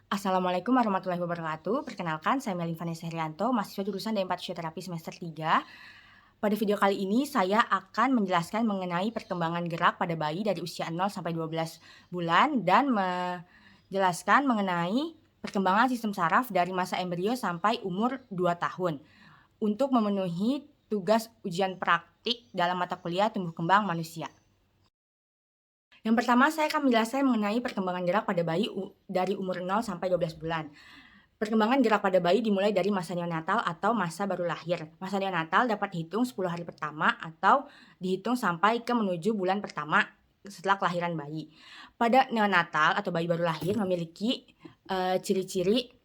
Assalamualaikum warahmatullahi wabarakatuh. Perkenalkan, saya Melin Vanessa Herianto, mahasiswa jurusan D4 Fisioterapi semester 3. Pada video kali ini, saya akan menjelaskan mengenai perkembangan gerak pada bayi dari usia 0 sampai 12 bulan dan menjelaskan mengenai perkembangan sistem saraf dari masa embrio sampai umur 2 tahun untuk memenuhi tugas ujian praktik dalam mata kuliah tumbuh kembang manusia. Yang pertama, saya akan menjelaskan mengenai perkembangan gerak pada bayi dari umur 0 sampai 12 bulan. Perkembangan gerak pada bayi dimulai dari masa neonatal atau masa baru lahir. Masa neonatal dapat dihitung 10 hari pertama atau dihitung sampai ke menuju bulan pertama setelah kelahiran bayi. Pada neonatal atau bayi baru lahir memiliki ciri-ciri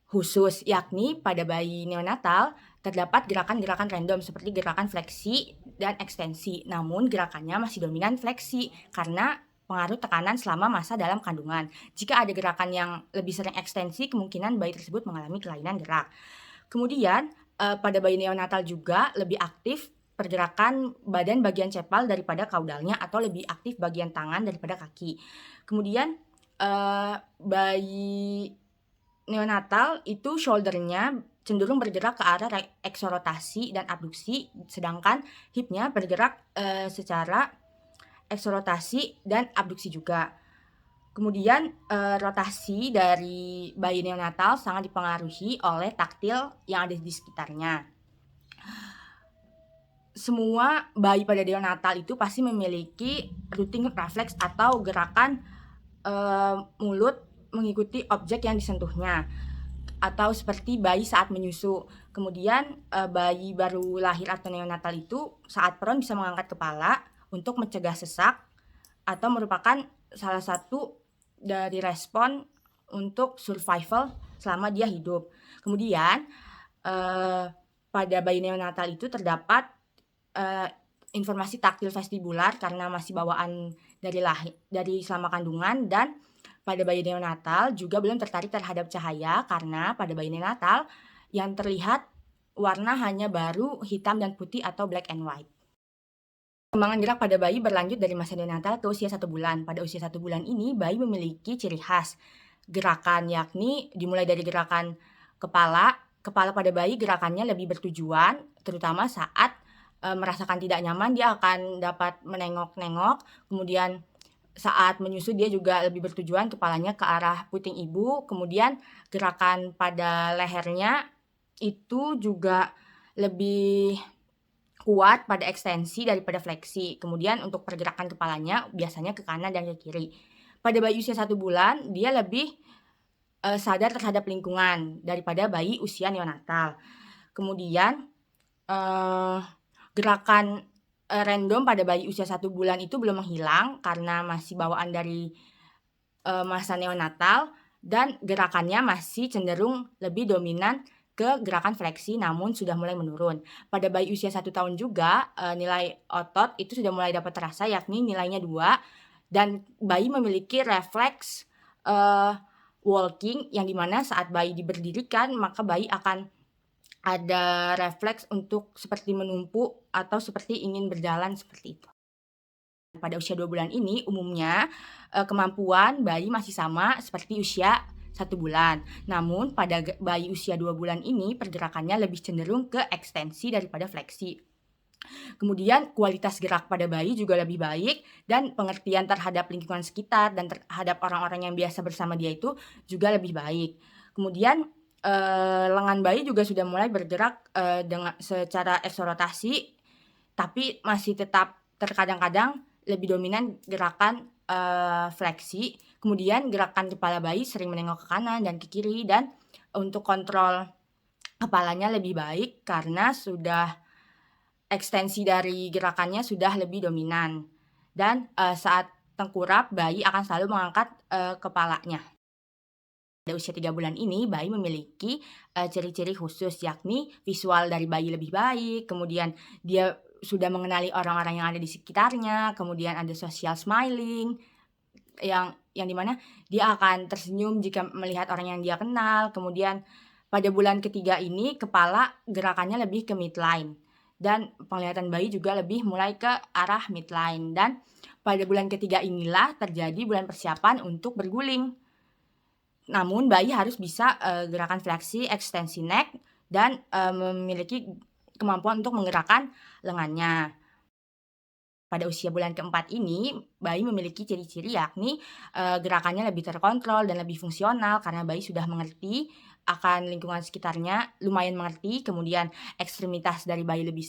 khusus, yakni pada bayi neonatal terdapat gerakan-gerakan random seperti gerakan fleksi dan ekstensi. Namun gerakannya masih dominan fleksi karena pengaruh tekanan selama masa dalam kandungan. Jika ada gerakan yang lebih sering ekstensi, kemungkinan bayi tersebut mengalami kelainan gerak. Kemudian pada bayi neonatal juga lebih aktif pergerakan badan bagian cepal daripada kaudalnya atau lebih aktif bagian tangan daripada kaki. Kemudian bayi neonatal itu shoulder-nya cenderung bergerak ke arah eksorotasi dan abduksi, sedangkan hip-nya bergerak secara eksorotasi dan abduksi juga. Kemudian rotasi dari bayi neonatal sangat dipengaruhi oleh taktil yang ada di sekitarnya. Semua bayi pada neonatal itu pasti memiliki routing reflex atau gerakan mulut mengikuti objek yang disentuhnya, atau seperti bayi saat menyusu. Kemudian bayi baru lahir atau neonatal itu saat peron bisa mengangkat kepala untuk mencegah sesak atau merupakan salah satu dari respon untuk survival selama dia hidup. Kemudian pada bayi neonatal itu terdapat informasi taktil vestibular karena masih bawaan dari selama kandungan, dan pada bayi neonatal juga belum tertarik terhadap cahaya karena pada bayi neonatal yang terlihat warna hanya baru hitam dan putih atau black and white. Perkembangan gerak pada bayi berlanjut dari masa neonatal ke usia 1 bulan. Pada usia 1 bulan ini, bayi memiliki ciri khas gerakan, yakni dimulai dari gerakan kepala. Kepala pada bayi gerakannya lebih bertujuan, terutama saat merasakan tidak nyaman, dia akan dapat menengok-nengok. Kemudian saat menyusu dia juga lebih bertujuan kepalanya ke arah puting ibu. Kemudian gerakan pada lehernya itu juga lebih kuat pada ekstensi daripada fleksi. Kemudian untuk pergerakan kepalanya biasanya ke kanan dan ke kiri. Pada bayi usia 1 bulan dia lebih sadar terhadap lingkungan daripada bayi usia neonatal. Kemudian gerakan random pada bayi usia 1 bulan itu belum menghilang karena masih bawaan dari masa neonatal, dan gerakannya masih cenderung lebih dominan ke gerakan fleksi, namun sudah mulai menurun. Pada bayi usia 1 tahun juga nilai otot itu sudah mulai dapat terasa, yakni nilainya 2, dan bayi memiliki refleks walking, yang dimana saat bayi diberdirikan maka bayi akan ada refleks untuk seperti menumpu atau seperti ingin berjalan seperti itu. Pada usia 2 bulan ini umumnya kemampuan bayi masih sama seperti usia 1 bulan. Namun pada bayi usia 2 bulan ini pergerakannya lebih cenderung ke ekstensi daripada fleksi. Kemudian kualitas gerak pada bayi juga lebih baik, dan pengertian terhadap lingkungan sekitar dan terhadap orang-orang yang biasa bersama dia itu juga lebih baik. Kemudian lengan bayi juga sudah mulai bergerak dengan secara eksorotasi, tapi masih tetap terkadang-kadang lebih dominan gerakan fleksi. Kemudian gerakan kepala bayi sering menengok ke kanan dan ke kiri, dan untuk kontrol kepalanya lebih baik karena sudah ekstensi dari gerakannya sudah lebih dominan, dan saat tengkurap bayi akan selalu mengangkat kepalanya. Pada usia 3 bulan ini bayi memiliki ciri-ciri khusus, yakni visual dari bayi lebih baik, kemudian dia sudah mengenali orang-orang yang ada di sekitarnya, kemudian ada social smiling yang dimana dia akan tersenyum jika melihat orang yang dia kenal. Kemudian pada bulan ketiga ini kepala gerakannya lebih ke midline, dan penglihatan bayi juga lebih mulai ke arah midline, dan pada bulan ketiga inilah terjadi bulan persiapan untuk berguling. Namun bayi harus bisa, gerakan fleksi, ekstensi neck, dan, memiliki kemampuan untuk menggerakkan lengannya. Pada usia bulan keempat ini, bayi memiliki ciri-ciri yakni, gerakannya lebih terkontrol dan lebih fungsional karena bayi sudah mengerti akan lingkungan sekitarnya, lumayan mengerti, kemudian ekstremitas dari bayi lebih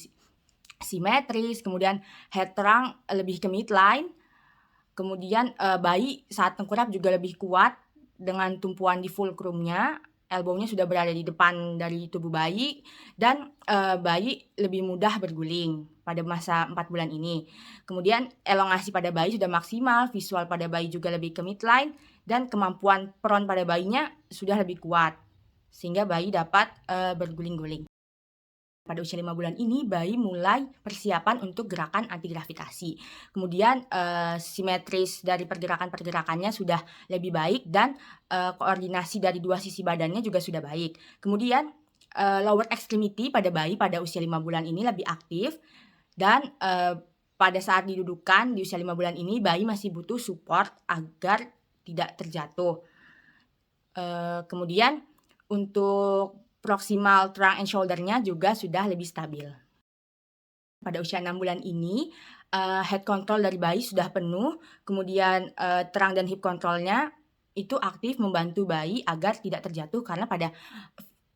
simetris, kemudian head trunk lebih ke midline, kemudian, bayi saat tengkurap juga lebih kuat dengan tumpuan di fulcrumnya, elbow-nya sudah berada di depan dari tubuh bayi, dan, bayi lebih mudah berguling pada masa 4 bulan ini. Kemudian elongasi pada bayi sudah maksimal, visual pada bayi juga lebih ke midline, dan kemampuan peron pada bayinya sudah lebih kuat, sehingga bayi dapat, berguling-guling. Pada usia 5 bulan ini, bayi mulai persiapan untuk gerakan anti gravitasi. Kemudian, simetris dari pergerakan-pergerakannya sudah lebih baik dan, koordinasi dari dua sisi badannya juga sudah baik. Kemudian, lower extremity pada bayi pada usia 5 bulan ini lebih aktif dan, pada saat didudukan di usia 5 bulan ini, bayi masih butuh support agar tidak terjatuh. Kemudian untuk proximal trunk and shoulder-nya juga sudah lebih stabil. Pada usia 6 bulan ini, head control dari bayi sudah penuh, kemudian, trunk dan hip control-nya itu aktif membantu bayi agar tidak terjatuh karena pada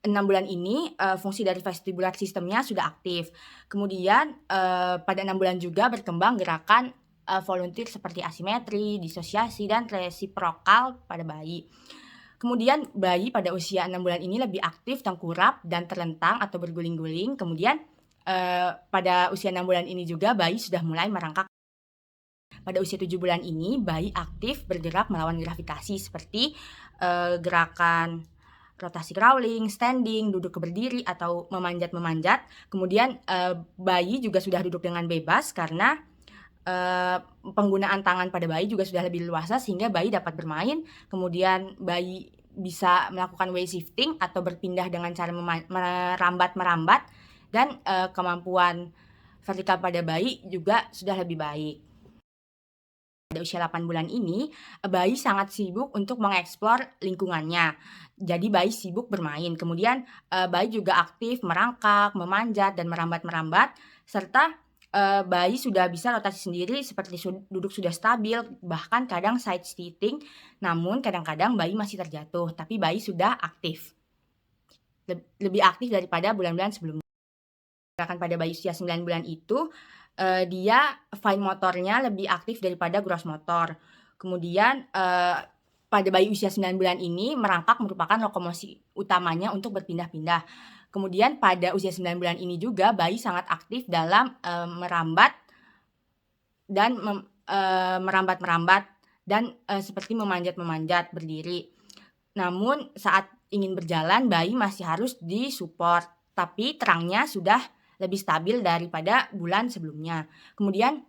6 bulan ini, fungsi dari vestibular system-nya sudah aktif. Kemudian, pada 6 bulan juga berkembang gerakan, volunteer seperti asimetri, disosiasi, dan resiprokal pada bayi. Kemudian bayi pada usia 6 bulan ini lebih aktif tengkurap dan terlentang atau berguling-guling. Kemudian, pada usia 6 bulan ini juga bayi sudah mulai merangkak. Pada usia 7 bulan ini, bayi aktif bergerak melawan gravitasi seperti, gerakan rotasi crawling, standing, duduk ke berdiri, atau memanjat-memanjat. Kemudian, bayi juga sudah duduk dengan bebas karena, penggunaan tangan pada bayi juga sudah lebih leluasa sehingga bayi dapat bermain, kemudian bayi bisa melakukan weight shifting atau berpindah dengan cara merambat-merambat, dan, kemampuan vertikal pada bayi juga sudah lebih baik. Pada usia 8 bulan ini, bayi sangat sibuk untuk mengeksplor lingkungannya. Jadi bayi sibuk bermain, kemudian, bayi juga aktif merangkak, memanjat, dan merambat-merambat, serta, bayi sudah bisa rotasi sendiri seperti duduk sudah stabil, bahkan kadang side sitting, namun kadang-kadang bayi masih terjatuh, tapi bayi sudah aktif. Lebih aktif daripada bulan-bulan sebelumnya. Gerakan pada bayi usia 9 bulan itu, dia fine motornya lebih aktif daripada gross motor. Kemudian, pada bayi usia 9 bulan ini merangkak merupakan lokomosi utamanya untuk berpindah-pindah. Kemudian pada usia 9 bulan ini juga bayi sangat aktif dalam, merambat dan merambat-merambat dan, seperti memanjat-memanjat berdiri. Namun saat ingin berjalan bayi masih harus disupport, tapi trunk-nya sudah lebih stabil daripada bulan sebelumnya. Kemudian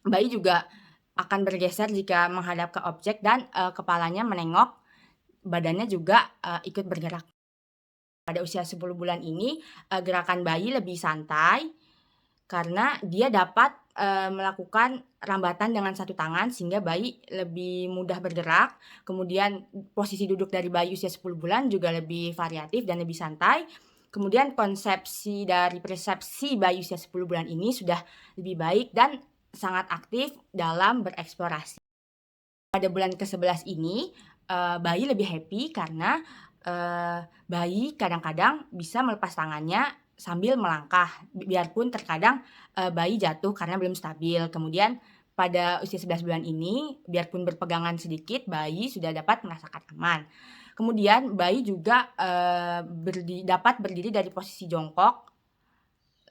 bayi juga akan bergeser jika menghadap ke objek dan, kepalanya menengok, badannya juga, ikut bergerak. Pada usia 10 bulan ini, gerakan bayi lebih santai karena dia dapat, melakukan rambatan dengan satu tangan sehingga bayi lebih mudah bergerak. Kemudian posisi duduk dari bayi usia 10 bulan juga lebih variatif dan lebih santai. Kemudian konsepsi dari persepsi bayi usia 10 bulan ini sudah lebih baik dan sangat aktif dalam bereksplorasi. Pada bulan ke-11 ini, bayi lebih happy karena, bayi kadang-kadang bisa melepas tangannya sambil melangkah, biarpun terkadang, bayi jatuh karena belum stabil. Kemudian pada usia 11 bulan ini, biarpun berpegangan sedikit, bayi sudah dapat merasakan aman. Kemudian bayi juga, dapat berdiri dari posisi jongkok,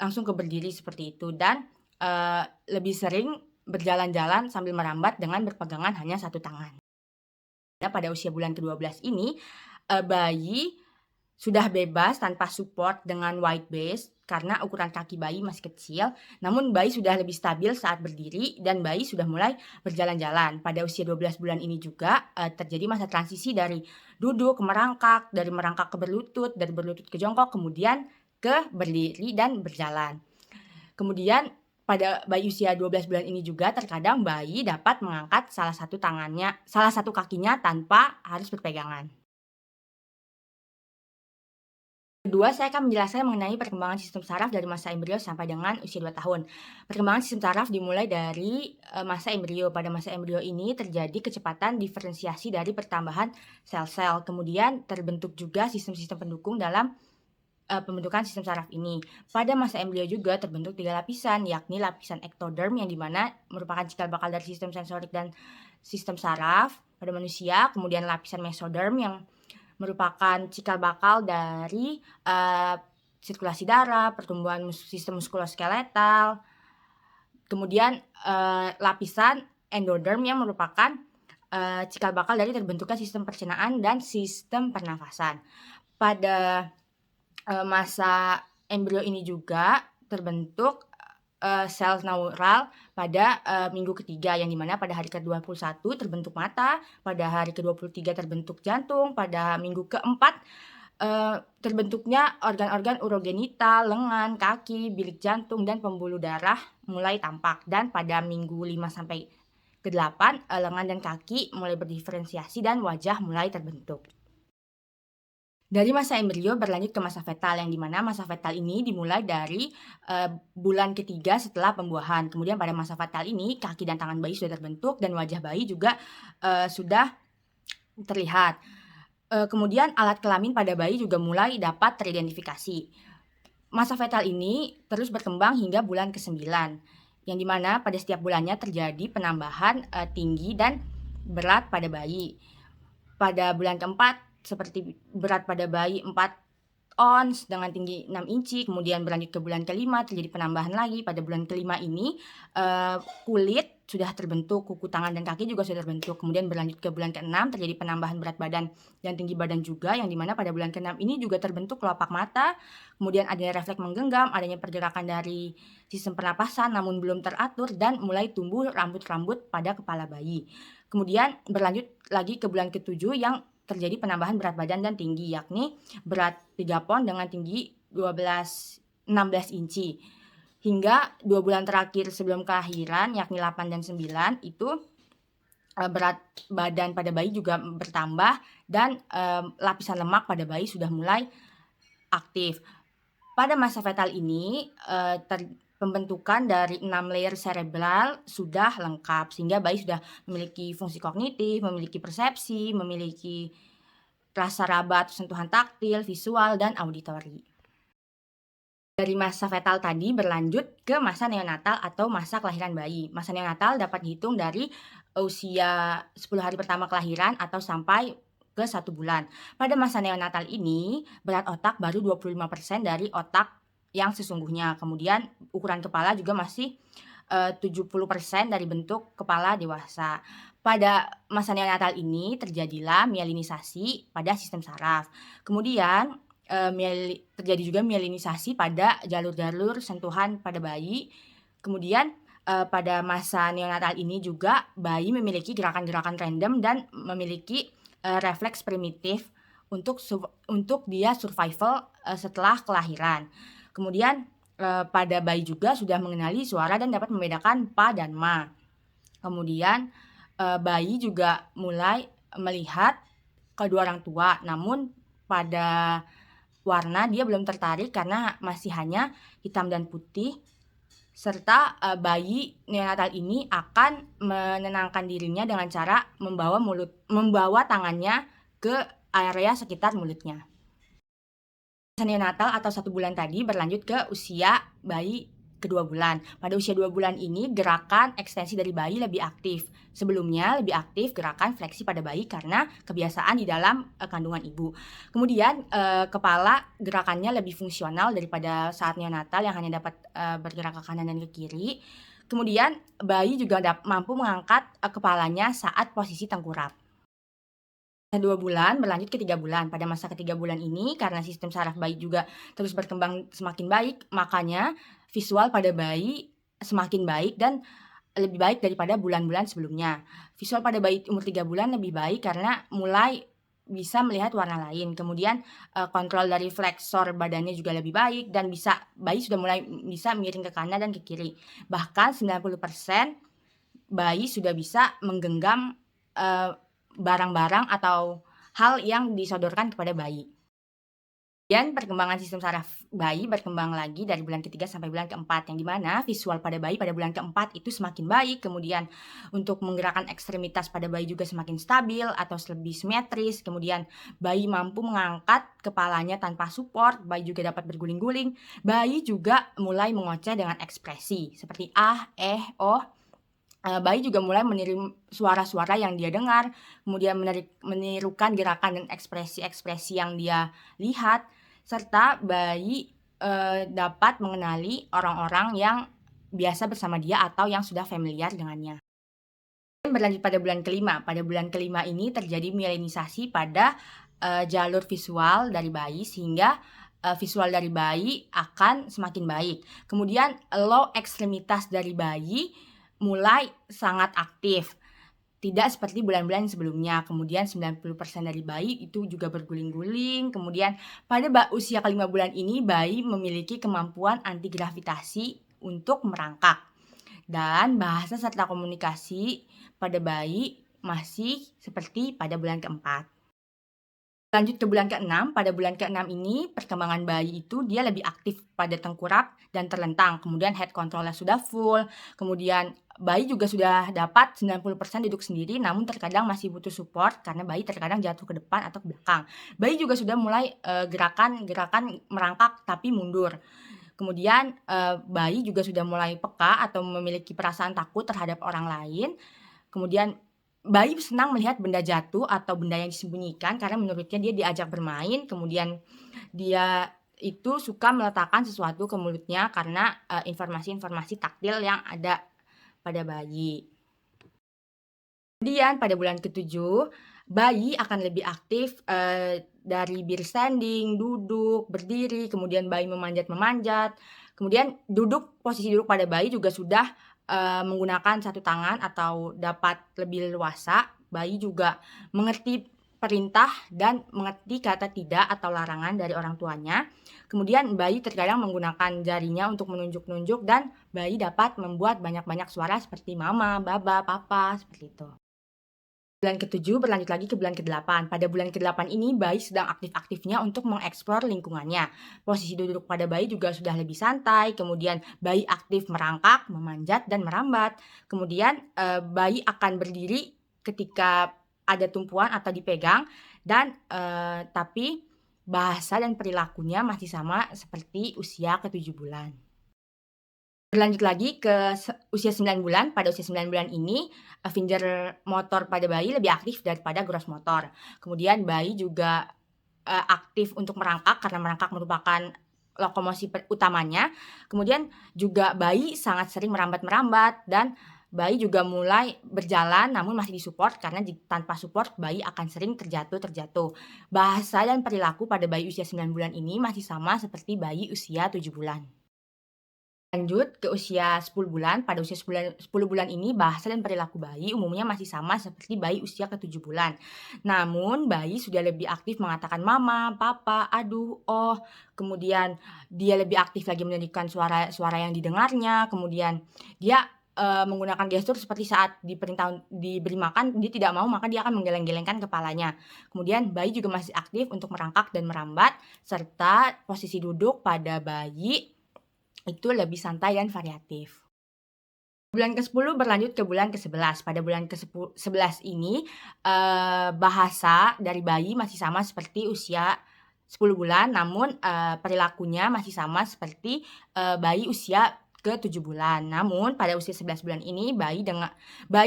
langsung ke berdiri seperti itu, dan, lebih sering berjalan-jalan sambil merambat dengan berpegangan hanya satu tangan. Nah, pada usia bulan ke-12 ini, bayi sudah bebas tanpa support dengan wide base karena ukuran kaki bayi masih kecil, namun bayi sudah lebih stabil saat berdiri dan bayi sudah mulai berjalan-jalan. Pada usia 12 bulan ini juga, terjadi masa transisi dari duduk ke merangkak, dari merangkak ke berlutut, dari berlutut ke jongkok, kemudian ke berdiri dan berjalan. Kemudian pada bayi usia 12 bulan ini juga terkadang bayi dapat mengangkat salah satu kakinya tanpa harus berpegangan. Kedua, saya akan menjelaskan mengenai perkembangan sistem saraf dari masa embrio sampai dengan usia 2 tahun. Perkembangan sistem saraf dimulai dari masa embrio. Pada masa embrio ini terjadi kecepatan diferensiasi dari pertambahan sel-sel. Kemudian terbentuk juga sistem-sistem pendukung dalam pembentukan sistem saraf ini. Pada masa embrio juga terbentuk 3 lapisan, yakni lapisan ektoderm yang dimana merupakan cikal bakal dari sistem sensorik dan sistem saraf pada manusia. Kemudian lapisan mesoderm yang merupakan cikal bakal dari sirkulasi darah, pertumbuhan sistem muskuloskeletal. Kemudian lapisan endoderm yang merupakan cikal bakal dari terbentuknya sistem pencernaan dan sistem pernafasan. Pada masa embrio ini juga terbentuk sel neural pada minggu ketiga, yang dimana pada hari ke-21 terbentuk mata, pada hari ke-23 terbentuk jantung, pada minggu keempat terbentuknya organ-organ urogenital, lengan, kaki, bilik jantung, dan pembuluh darah mulai tampak. Dan pada minggu 5 sampai ke-8 lengan dan kaki mulai berdiferensiasi dan wajah mulai terbentuk. Dari masa embrio berlanjut ke masa fetal, yang dimana masa fetal ini dimulai dari bulan ketiga setelah pembuahan. Kemudian pada masa fetal ini kaki dan tangan bayi sudah terbentuk dan wajah bayi juga sudah terlihat. Kemudian alat kelamin pada bayi juga mulai dapat teridentifikasi. Masa fetal ini terus berkembang hingga bulan ke-9, yang dimana pada setiap bulannya terjadi penambahan tinggi dan berat pada bayi. Pada bulan keempat seperti berat pada bayi 4 ons dengan tinggi 6 inci, kemudian berlanjut ke bulan ke-5 terjadi penambahan lagi. Pada bulan ke-5 ini kulit sudah terbentuk, kuku tangan dan kaki juga sudah terbentuk. Kemudian berlanjut ke bulan ke-6 terjadi penambahan berat badan dan tinggi badan juga, yang dimana pada bulan ke-6 ini juga terbentuk kelopak mata, kemudian adanya refleks menggenggam, adanya pergerakan dari sistem pernapasan namun belum teratur, dan mulai tumbuh rambut-rambut pada kepala bayi. Kemudian berlanjut lagi ke bulan ke-7 yang terjadi penambahan berat badan dan tinggi, yakni berat 3 pon dengan tinggi 16 inci. Hingga 2 bulan terakhir sebelum kelahiran, yakni 8 dan 9, itu berat badan pada bayi juga bertambah dan lapisan lemak pada bayi sudah mulai aktif. Pada masa fetal ini pembentukan dari 6 layer cerebral sudah lengkap, sehingga bayi sudah memiliki fungsi kognitif, memiliki persepsi, memiliki rasa raba atau sentuhan taktil, visual, dan auditori. Dari masa fetal tadi berlanjut ke masa neonatal atau masa kelahiran bayi. Masa neonatal dapat dihitung dari usia 10 hari pertama kelahiran atau sampai ke 1 bulan. Pada masa neonatal ini, berat otak baru 25% dari otak yang sesungguhnya. Kemudian ukuran kepala juga masih 70% dari bentuk kepala dewasa. Pada masa neonatal ini terjadilah mielinisasi pada sistem saraf. Kemudian terjadi juga mielinisasi pada jalur-jalur sentuhan pada bayi. Kemudian pada masa neonatal ini juga bayi memiliki gerakan-gerakan random dan memiliki refleks primitif untuk dia survival setelah kelahiran. Kemudian pada bayi juga sudah mengenali suara dan dapat membedakan pa dan ma. Kemudian bayi juga mulai melihat kedua orang tua, namun pada warna dia belum tertarik karena masih hanya hitam dan putih. Serta bayi neonatal ini akan menenangkan dirinya dengan cara membawa tangannya ke area sekitar mulutnya. Masa neonatal atau 1 bulan tadi berlanjut ke usia bayi ke-2 bulan. Pada usia 2 bulan ini gerakan ekstensi dari bayi lebih aktif. Sebelumnya lebih aktif gerakan fleksi pada bayi karena kebiasaan di dalam kandungan ibu. Kemudian kepala gerakannya lebih fungsional daripada saat neonatal yang hanya dapat bergerak ke kanan dan ke kiri. Kemudian bayi juga mampu mengangkat kepalanya saat posisi tengkurap. 2 bulan berlanjut ke 3 bulan. Pada masa ke-3 bulan ini karena sistem saraf bayi juga terus berkembang semakin baik, makanya visual pada bayi semakin baik dan lebih baik daripada bulan-bulan sebelumnya. Visual pada bayi umur 3 bulan lebih baik karena mulai bisa melihat warna lain. Kemudian kontrol dari fleksor badannya juga lebih baik dan bayi sudah mulai bisa miring ke kanan dan ke kiri. Bahkan 90% bayi sudah bisa menggenggam barang-barang atau hal yang disodorkan kepada bayi. Kemudian perkembangan sistem saraf bayi berkembang lagi dari bulan ketiga sampai bulan keempat, yang di mana visual pada bayi pada bulan keempat itu semakin baik, kemudian untuk menggerakkan ekstremitas pada bayi juga semakin stabil atau lebih simetris, kemudian bayi mampu mengangkat kepalanya tanpa support, bayi juga dapat berguling-guling, bayi juga mulai mengoceh dengan ekspresi seperti ah, oh. Bayi juga mulai meniru suara-suara yang dia dengar, kemudian menirukan gerakan dan ekspresi-ekspresi yang dia lihat, serta bayi, dapat mengenali orang-orang yang biasa bersama dia atau yang sudah familiar dengannya. Berlanjut pada bulan kelima. Pada bulan kelima ini terjadi mielinisasi pada, jalur visual dari bayi sehingga, visual dari bayi akan semakin baik. Kemudian low ekstremitas dari bayi mulai sangat aktif, tidak seperti bulan-bulan sebelumnya. Kemudian 90% dari bayi itu juga berguling-guling. Kemudian pada usia kelima bulan ini bayi memiliki kemampuan anti gravitasi untuk merangkak. Dan bahasa serta komunikasi pada bayi masih seperti pada bulan keempat. Lanjut ke bulan keenam, pada bulan keenam ini perkembangan bayi itu dia lebih aktif pada tengkurap dan terlentang, kemudian head control-nya sudah full, kemudian bayi juga sudah dapat 90% duduk sendiri, namun terkadang masih butuh support karena bayi terkadang jatuh ke depan atau ke belakang. Bayi juga sudah mulai, gerakan-gerakan merangkak tapi mundur. Kemudian, bayi juga sudah mulai peka atau memiliki perasaan takut terhadap orang lain. Kemudian bayi senang melihat benda jatuh atau benda yang disembunyikan karena menurutnya dia diajak bermain, kemudian dia itu suka meletakkan sesuatu ke mulutnya karena, informasi-informasi taktil yang ada pada bayi. Kemudian pada bulan ketujuh, bayi akan lebih aktif, dari beer standing, duduk, berdiri, kemudian bayi memanjat-memanjat, kemudian posisi duduk pada bayi juga sudah, menggunakan satu tangan atau dapat lebih leluasa. Bayi juga mengerti perintah dan mengerti kata tidak atau larangan dari orang tuanya. Kemudian bayi terkadang menggunakan jarinya untuk menunjuk-nunjuk dan bayi dapat membuat banyak-banyak suara seperti mama, baba, papa, seperti itu. Bulan ketujuh berlanjut lagi ke bulan kedelapan. Pada bulan kedelapan ini bayi sedang aktif-aktifnya untuk mengeksplor lingkungannya. Posisi duduk pada bayi juga sudah lebih santai, kemudian bayi aktif merangkak, memanjat, dan merambat. Kemudian bayi akan berdiri ketika ada tumpuan atau dipegang dan tapi bahasa dan perilakunya masih sama seperti usia ke-7 bulan. Berlanjut lagi ke usia 9 bulan, pada usia 9 bulan ini, finger motor pada bayi lebih aktif daripada gross motor. Kemudian bayi juga, aktif untuk merangkak karena merangkak merupakan lokomosi utamanya. Kemudian juga bayi sangat sering merambat-merambat dan bayi juga mulai berjalan namun masih disupport karena tanpa support bayi akan sering terjatuh-terjatuh. Bahasa dan perilaku pada bayi usia 9 bulan ini masih sama seperti bayi usia 7 bulan. Lanjut ke usia 10 bulan, pada usia 10 bulan ini bahasa dan perilaku bayi umumnya masih sama seperti bayi usia ke-7 bulan. Namun bayi sudah lebih aktif mengatakan mama, papa, aduh, oh, kemudian dia lebih aktif lagi menyanyikan suara-suara yang didengarnya, kemudian dia, menggunakan gestur seperti saat diberi makan, dia tidak mau maka dia akan menggeleng-gelengkan kepalanya. Kemudian bayi juga masih aktif untuk merangkak dan merambat, serta posisi duduk pada bayi itu lebih santai dan variatif. Bulan ke-10 berlanjut ke bulan ke-11. Pada bulan ke-11 ini, bahasa dari bayi masih sama seperti usia 10 bulan, namun, perilakunya masih sama seperti, bayi usia ke-7 bulan. Namun pada usia 11 bulan ini bayi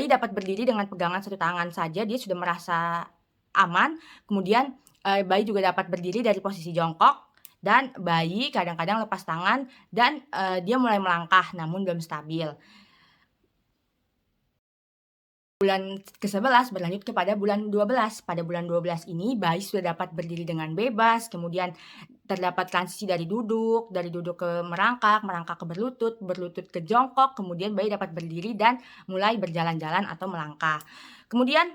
dapat berdiri dengan pegangan satu tangan saja dia sudah merasa aman, kemudian, bayi juga dapat berdiri dari posisi jongkok dan bayi kadang-kadang lepas tangan dan, dia mulai melangkah namun belum stabil. Bulan ke-11 berlanjut kepada bulan 12. Pada bulan 12 ini bayi sudah dapat berdiri dengan bebas, kemudian terdapat transisi dari duduk ke merangkak, merangkak ke berlutut, berlutut ke jongkok, kemudian bayi dapat berdiri dan mulai berjalan-jalan atau melangkah. Kemudian,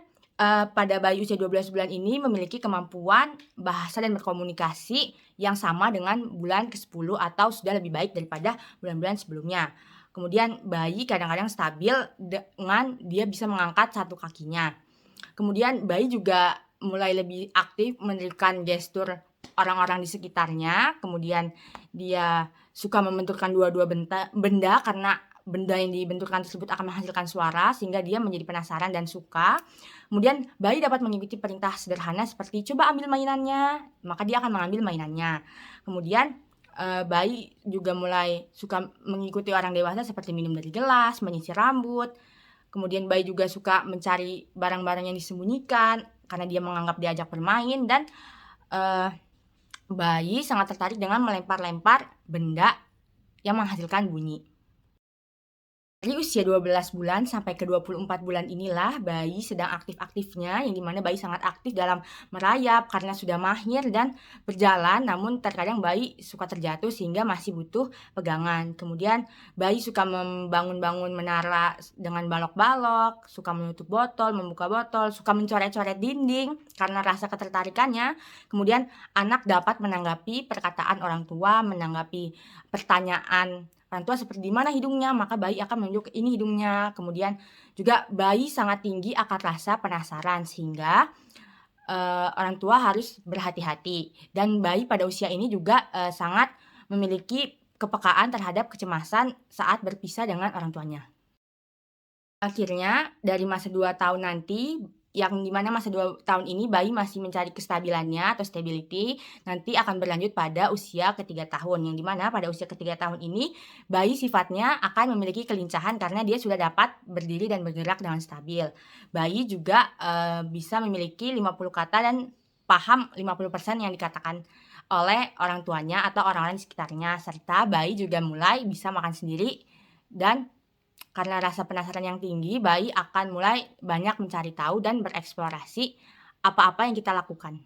pada bayi usia 12 bulan ini memiliki kemampuan bahasa dan berkomunikasi yang sama dengan bulan ke-10 atau sudah lebih baik daripada bulan-bulan sebelumnya. Kemudian bayi kadang-kadang stabil dengan dia bisa mengangkat satu kakinya. Kemudian bayi juga mulai lebih aktif memberikan gestur orang-orang di sekitarnya, kemudian dia suka membenturkan dua-dua benda karena benda yang dibenturkan tersebut akan menghasilkan suara sehingga dia menjadi penasaran dan suka. Kemudian bayi dapat mengikuti perintah sederhana seperti, "Coba ambil mainannya," maka dia akan mengambil mainannya. Kemudian, bayi juga mulai suka mengikuti orang dewasa seperti minum dari gelas, menyisir rambut, kemudian bayi juga suka mencari barang-barang yang disembunyikan karena dia menganggap diajak bermain dan, eee, bayi sangat tertarik dengan melempar-lempar benda yang menghasilkan bunyi. Dari usia 12 bulan sampai ke 24 bulan inilah bayi sedang aktif-aktifnya, yang dimana bayi sangat aktif dalam merayap karena sudah mahir dan berjalan, namun terkadang bayi suka terjatuh sehingga masih butuh pegangan. Kemudian bayi suka membangun-bangun menara dengan balok-balok, suka menutup botol, membuka botol, suka mencoret-coret dinding karena rasa ketertarikannya. Kemudian anak dapat menanggapi perkataan orang tua, menanggapi pertanyaan orang tua seperti, "Di mana hidungnya?" Maka bayi akan menunjuk, "Ini hidungnya." Kemudian juga bayi sangat tinggi akan rasa penasaran sehingga, orang tua harus berhati-hati. Dan bayi pada usia ini juga, sangat memiliki kepekaan terhadap kecemasan saat berpisah dengan orang tuanya. Akhirnya dari masa 2 tahun nanti, yang di mana masa 2 tahun ini bayi masih mencari kestabilannya atau stability, nanti akan berlanjut pada usia ke-3 tahun, yang di mana pada usia ke-3 tahun ini, bayi sifatnya akan memiliki kelincahan karena dia sudah dapat berdiri dan bergerak dengan stabil. Bayi juga, bisa memiliki 50 kata dan paham 50% yang dikatakan oleh orang tuanya atau orang lain di sekitarnya, serta bayi juga mulai bisa makan sendiri dan karena rasa penasaran yang tinggi, bayi akan mulai banyak mencari tahu dan bereksplorasi apa-apa yang kita lakukan.